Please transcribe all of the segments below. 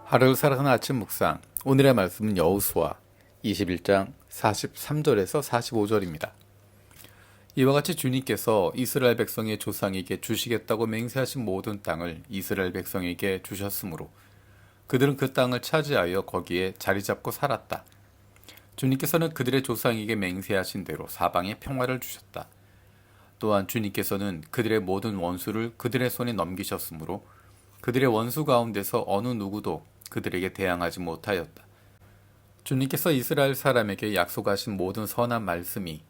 하루를 살아가는 아침 묵상. 오늘의 말씀은 여호수아 21장 43절에서 45절입니다. 이와 같이 주님께서 이스라엘 백성의 조상에게 주시겠다고 맹세하신 모든 땅을 이스라엘 백성에게 주셨으므로 그들은 그 땅을 차지하여 거기에 자리 잡고 살았다. 주님께서는 그들의 조상에게 맹세하신 대로 사방에 평화를 주셨다. 또한 주님께서는 그들의 모든 원수를 그들의 손에 넘기셨으므로 그들의 원수 가운데서 어느 누구도 그들에게 대항하지 못하였다. 주님께서 이스라엘 사람에게 약속하신 모든 선한 말씀이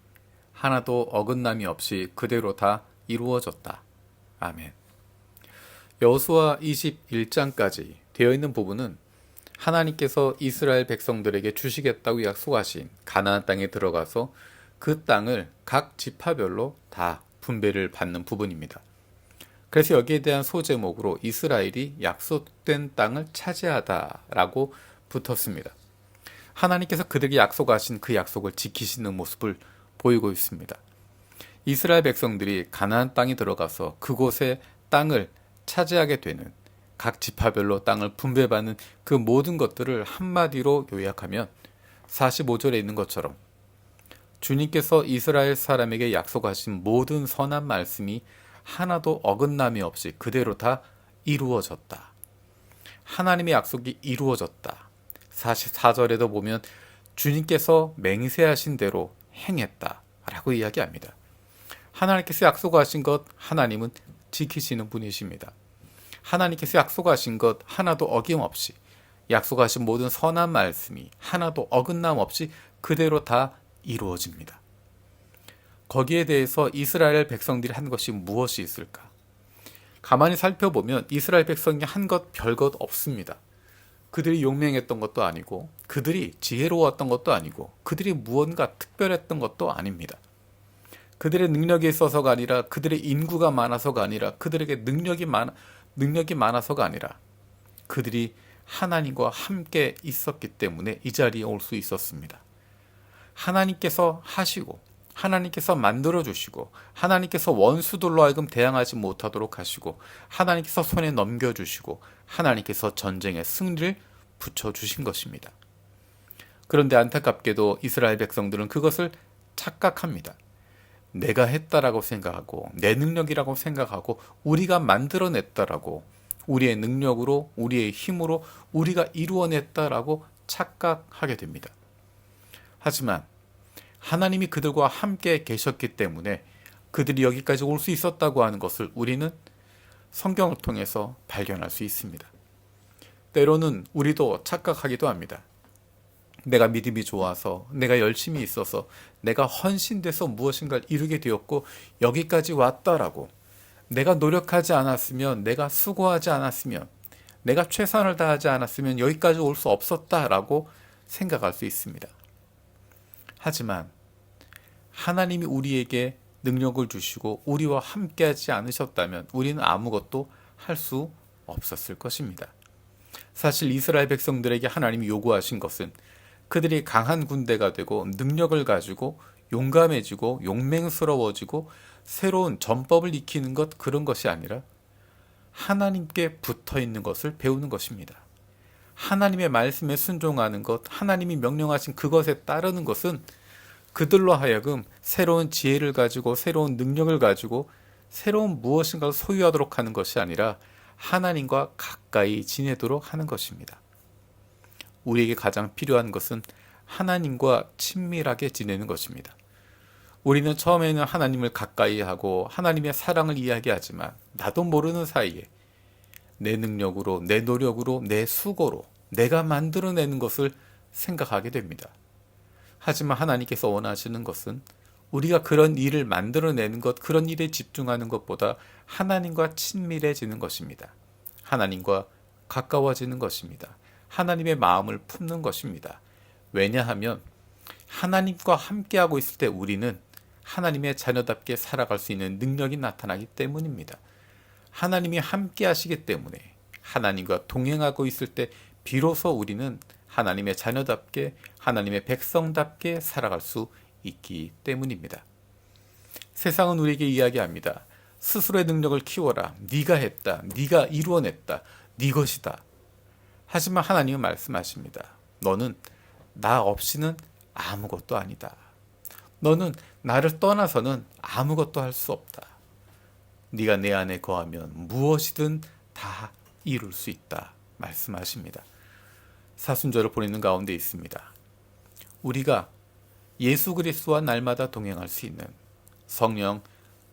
하나도 어긋남이 없이 그대로 다 이루어졌다. 아멘. 여호수아 21장까지 되어 있는 부분은 하나님께서 이스라엘 백성들에게 주시겠다고 약속하신 가나안 땅에 들어가서 그 땅을 각 지파별로 다 분배를 받는 부분입니다. 그래서 여기에 대한 소제목으로 이스라엘이 약속된 땅을 차지하다라고 붙었습니다. 하나님께서 그들에게 약속하신 그 약속을 지키시는 모습을 보이고 있습니다. 이스라엘 백성들이 가나안 땅에 들어가서 그곳의 땅을 차지하게 되는 각 지파별로 땅을 분배받는 그 모든 것들을 한마디로 요약하면 45절에 있는 것처럼 주님께서 이스라엘 사람에게 약속하신 모든 선한 말씀이 하나도 어긋남이 없이 그대로 다 이루어졌다. 하나님의 약속이 이루어졌다. 44절에도 보면 주님께서 맹세하신 대로 행했다 라고 이야기합니다. 하나님께서 약속하신 것 하나님은 지키시는 분이십니다. 하나님께서 약속하신 것 하나도 어김없이 약속하신 모든 선한 말씀이 하나도 어긋남 없이 그대로 다 이루어집니다. 거기에 대해서 이스라엘 백성들이 한 것이 무엇이 있을까? 가만히 살펴보면 이스라엘 백성이 한 것 별것 없습니다. 그들이 용맹했던 것도 아니고 그들이 지혜로웠던 것도 아니고 그들이 무언가 특별했던 것도 아닙니다. 그들의 능력이 있어서가 아니라 그들의 인구가 많아서가 아니라 그들에게 능력이 많아서가 아니라 그들이 하나님과 함께 있었기 때문에 이 자리에 올 수 있었습니다. 하나님께서 하시고 하나님께서 만들어주시고 하나님께서 원수들로 하여금 대항하지 못하도록 하시고 하나님께서 손에 넘겨주시고 하나님께서 전쟁의 승리를 붙여주신 것입니다. 그런데 안타깝게도 이스라엘 백성들은 그것을 착각합니다. 내가 했다라고 생각하고 내 능력이라고 생각하고 우리가 만들어냈다라고 우리의 능력으로 우리의 힘으로 우리가 이루어냈다라고 착각하게 됩니다. 하지만 하나님이 그들과 함께 계셨기 때문에 그들이 여기까지 올 수 있었다고 하는 것을 우리는 성경을 통해서 발견할 수 있습니다. 때로는 우리도 착각하기도 합니다. 내가 믿음이 좋아서, 내가 열심히 있어서, 내가 헌신돼서 무엇인가를 이루게 되었고 여기까지 왔다라고, 내가 노력하지 않았으면, 내가 수고하지 않았으면, 내가 최선을 다하지 않았으면 여기까지 올 수 없었다라고 생각할 수 있습니다. 하지만 하나님이 우리에게 능력을 주시고 우리와 함께하지 않으셨다면 우리는 아무것도 할 수 없었을 것입니다. 사실 이스라엘 백성들에게 하나님이 요구하신 것은 그들이 강한 군대가 되고 능력을 가지고 용감해지고 용맹스러워지고 새로운 전법을 익히는 것, 그런 것이 아니라 하나님께 붙어 있는 것을 배우는 것입니다. 하나님의 말씀에 순종하는 것, 하나님이 명령하신 그것에 따르는 것은 그들로 하여금 새로운 지혜를 가지고 새로운 능력을 가지고 새로운 무엇인가를 소유하도록 하는 것이 아니라 하나님과 가까이 지내도록 하는 것입니다. 우리에게 가장 필요한 것은 하나님과 친밀하게 지내는 것입니다. 우리는 처음에는 하나님을 가까이 하고 하나님의 사랑을 이야기하지만 나도 모르는 사이에 내 능력으로, 내 노력으로, 내 수고로 내가 만들어내는 것을 생각하게 됩니다. 하지만 하나님께서 원하시는 것은 우리가 그런 일을 만들어내는 것, 그런 일에 집중하는 것보다 하나님과 친밀해지는 것입니다. 하나님과 가까워지는 것입니다. 하나님의 마음을 품는 것입니다. 왜냐하면 하나님과 함께하고 있을 때 우리는 하나님의 자녀답게 살아갈 수 있는 능력이 나타나기 때문입니다. 하나님이 함께 하시기 때문에 하나님과 동행하고 있을 때 비로소 우리는 하나님의 자녀답게 하나님의 백성답게 살아갈 수 있기 때문입니다. 세상은 우리에게 이야기합니다. 스스로의 능력을 키워라. 네가 했다. 네가 이루어냈다. 네 것이다. 하지만 하나님은 말씀하십니다. 너는 나 없이는 아무것도 아니다. 너는 나를 떠나서는 아무것도 할 수 없다. 네가 내 안에 거하면 무엇이든 다 이룰 수 있다. 말씀하십니다. 사순절을 보내는 가운데 있습니다. 우리가 예수 그리스도와 날마다 동행할 수 있는 성령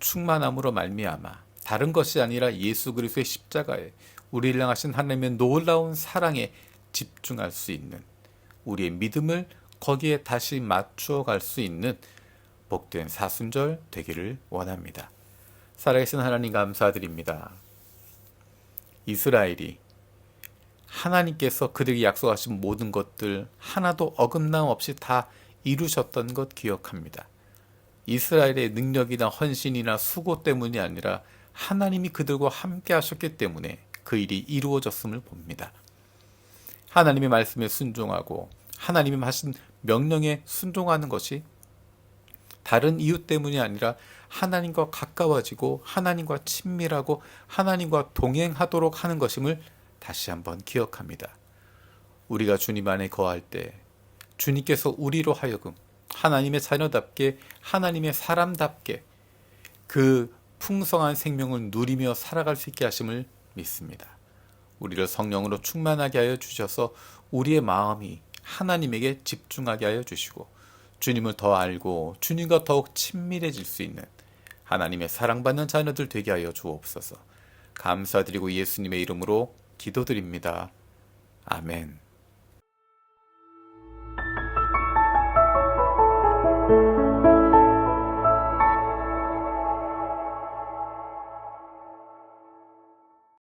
충만함으로 말미암아 다른 것이 아니라 예수 그리스도의 십자가에 우리를 향하신 하나님의 놀라운 사랑에 집중할 수 있는, 우리의 믿음을 거기에 다시 맞추어 갈 수 있는 복된 사순절 되기를 원합니다. 살아계신 하나님 감사드립니다. 이스라엘이 하나님께서 그들에게 약속하신 모든 것들 하나도 어긋남 없이 다 이루셨던 것 기억합니다. 이스라엘의 능력이나 헌신이나 수고 때문이 아니라 하나님이 그들과 함께 하셨기 때문에 그 일이 이루어졌음을 봅니다. 하나님의 말씀에 순종하고 하나님이 하신 명령에 순종하는 것이 다른 이유 때문이 아니라 하나님과 가까워지고 하나님과 친밀하고 하나님과 동행하도록 하는 것임을 다시 한번 기억합니다. 우리가 주님 안에 거할 때 주님께서 우리로 하여금 하나님의 자녀답게 하나님의 사람답게 그 풍성한 생명을 누리며 살아갈 수 있게 하심을 믿습니다. 우리를 성령으로 충만하게 하여 주셔서 우리의 마음이 하나님에게 집중하게 하여 주시고 주님을 더 알고 주님과 더욱 친밀해질 수 있는 하나님의 사랑받는 자녀들 되게 하여 주옵소서. 감사드리고 예수님의 이름으로 기도드립니다. 아멘.